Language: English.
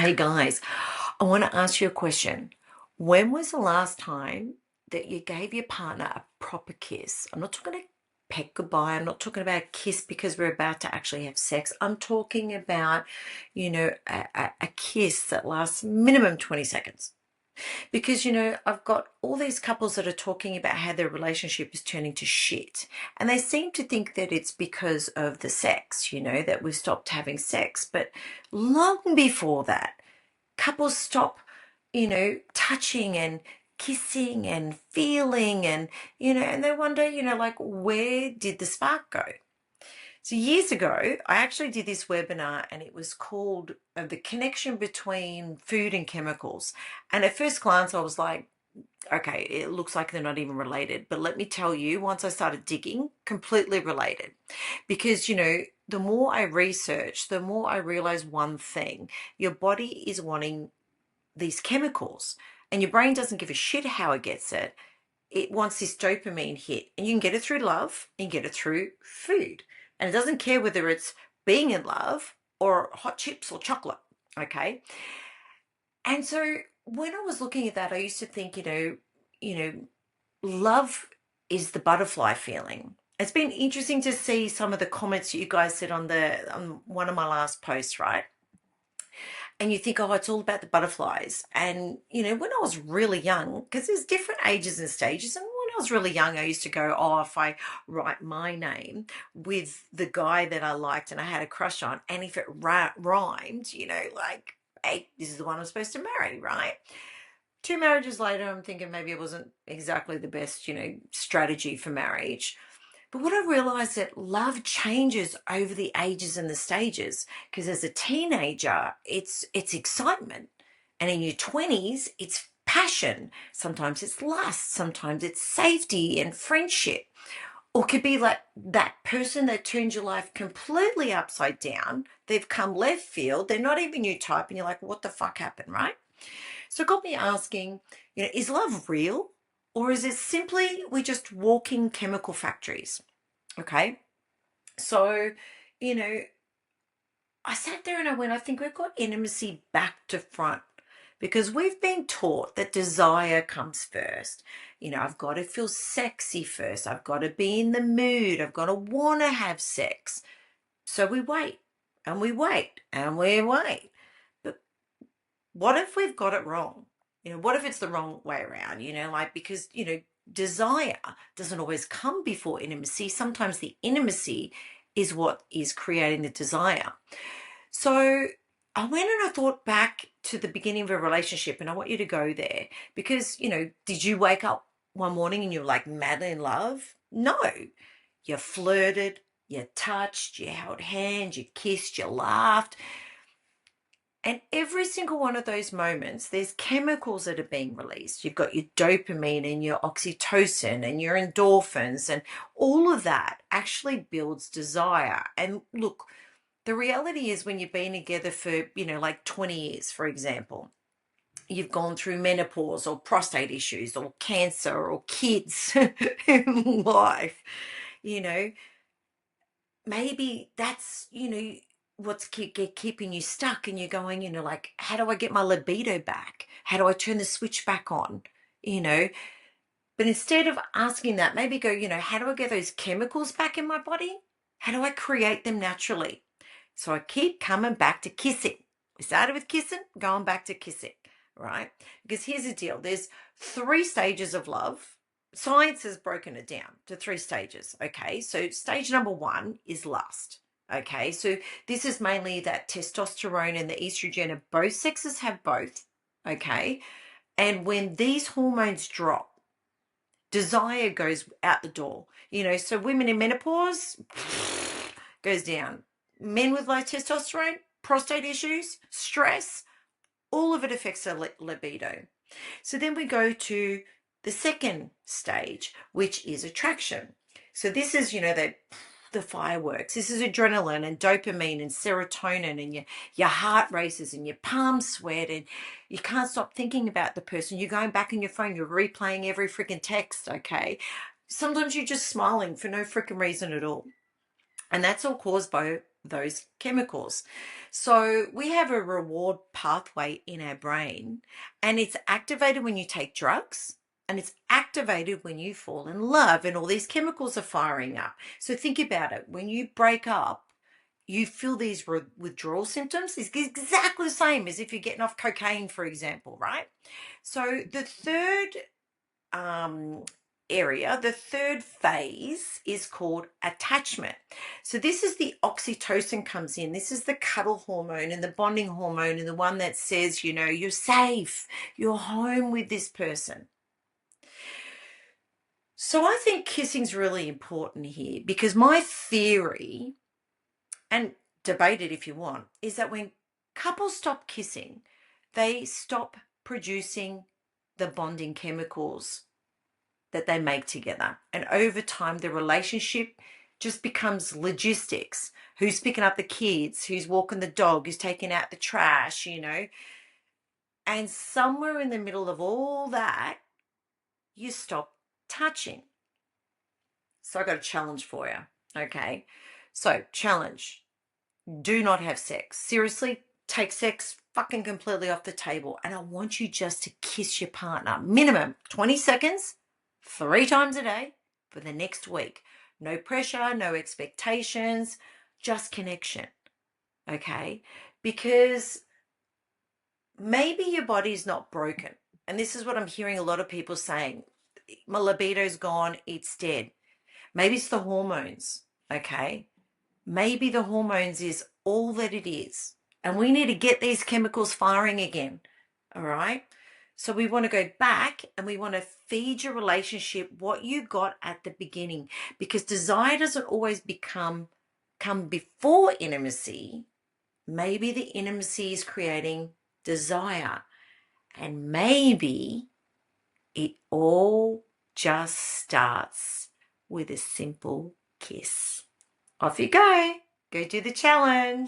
Hey guys, I want to ask you a question. When was the last time that you gave your partner a proper kiss? I'm not talking a peck goodbye. I'm not talking about a kiss because we're about to actually have sex. I'm talking about, a kiss that lasts minimum 20 seconds. Because, I've got all these couples that are talking about how their relationship is turning to shit. And they seem to think that it's because of the sex, that we've stopped having sex. But long before that, couples stop, touching and kissing and feeling and, and they wonder, like, where did the spark go? So years ago, I actually did this webinar and it was called The Connection Between Food and Chemicals. And at first glance, I was like, okay, it looks like they're not even related. But let me tell you, once I started digging, completely related. Because, the more I research, the more I realize one thing. Your body is wanting these chemicals and your brain doesn't give a shit how it gets it. It wants this dopamine hit, and you can get it through love and get it through food. And it doesn't care whether it's being in love or hot chips or chocolate. Okay. And so when I was looking at that, I used to think, love is the butterfly feeling. It's been interesting to see some of the comments that you guys said on one of my last posts, right? And you think, oh, it's all about the butterflies. And, when I was really young, because there's different ages and stages, and when I was really young, I used to go, oh, if I write my name with the guy that I liked and I had a crush on, and if it rhymed, like, hey, this is the one I'm supposed to marry, right? 2 marriages later, I'm thinking maybe it wasn't exactly the best, strategy for marriage. But what I realized that love changes over the ages and the stages. Because as a teenager, it's excitement. And in your 20s, it's passion. Sometimes it's lust. Sometimes it's safety and friendship. Or it could be like that person that turns your life completely upside down. They've come left field. They're not even your type. And you're like, what the fuck happened, right? So it got me asking, is love real? Or is it simply we're just walking chemical factories? Okay. So, you know, I sat there and I went, I think we've got intimacy back to front because we've been taught that desire comes first. I've got to feel sexy first. I've got to be in the mood. I've got to want to have sex. So we wait and we wait and we wait. But what if we've got it wrong? What if it's the wrong way around? Because, desire doesn't always come before intimacy. Sometimes the intimacy is what is creating the desire. So I went and I thought back to the beginning of a relationship, and I want you to go there because, did you wake up one morning and you're like madly in love? No. You flirted, you touched, you held hands, you kissed, you laughed. And every single one of those moments, there's chemicals that are being released. You've got your dopamine and your oxytocin and your endorphins, and all of that actually builds desire. And look, the reality is when you've been together for, like 20 years, for example, you've gone through menopause or prostate issues or cancer or kids in life, you know, maybe that's, what's keeping you stuck, and you're going, like, how do I get my libido back? How do I turn the switch back on? You know, but instead of asking that, maybe go, how do I get those chemicals back in my body? How do I create them naturally? So I keep coming back to kissing. We started with kissing, going back to kissing, right? Because here's the deal. There's 3 stages of love. Science has broken it down to 3 stages, okay? So stage number 1 is lust, okay? So this is mainly that testosterone and the estrogen of both sexes have both, okay? And when these hormones drop, desire goes out the door. So women in menopause goes down. Men with low testosterone, prostate issues, stress, all of it affects their libido. So then we go to the second stage, which is attraction. So this is, the fireworks. This is adrenaline and dopamine and serotonin, and your heart races and your palms sweat, and you can't stop thinking about the person. You're going back on your phone, you're replaying every freaking text, okay? Sometimes you're just smiling for no freaking reason at all. And that's all caused by those chemicals. So we have a reward pathway in our brain, and it's activated when you take drugs, and it's activated when you fall in love, and all these chemicals are firing up. So think about it. When you break up, you feel these withdrawal symptoms. It's exactly the same as if you're getting off cocaine, for example, right? So the third area, the third phase is called attachment. So this is the oxytocin comes in. This is the cuddle hormone and the bonding hormone, and the one that says, you know, you're safe, you're home with this person. So I think kissing's really important here, because my theory, and debate it if you want, is that when couples stop kissing, they stop producing the bonding chemicals that they make together. And over time, the relationship just becomes logistics. Who's picking up the kids? Who's walking the dog? Who's taking out the trash, you know? And somewhere in the middle of all that, you stop touching. So I got a challenge for you. Okay. So, challenge. Do not have sex. Seriously, take sex fucking completely off the table. And I want you just to kiss your partner. Minimum 20 seconds, 3 times a day for the next week. No pressure, no expectations, just connection. Okay? Because maybe your body's not broken. And this is what I'm hearing a lot of people saying. My libido's gone, it's dead. Maybe it's the hormones. Okay? Maybe the hormones is all that it is. And we need to get these chemicals firing again. All right. So we want to go back and we want to feed your relationship what you got at the beginning, because desire doesn't always come before intimacy. Maybe the intimacy is creating desire. And maybe it all just starts with a simple kiss. Off you go. Go do the challenge.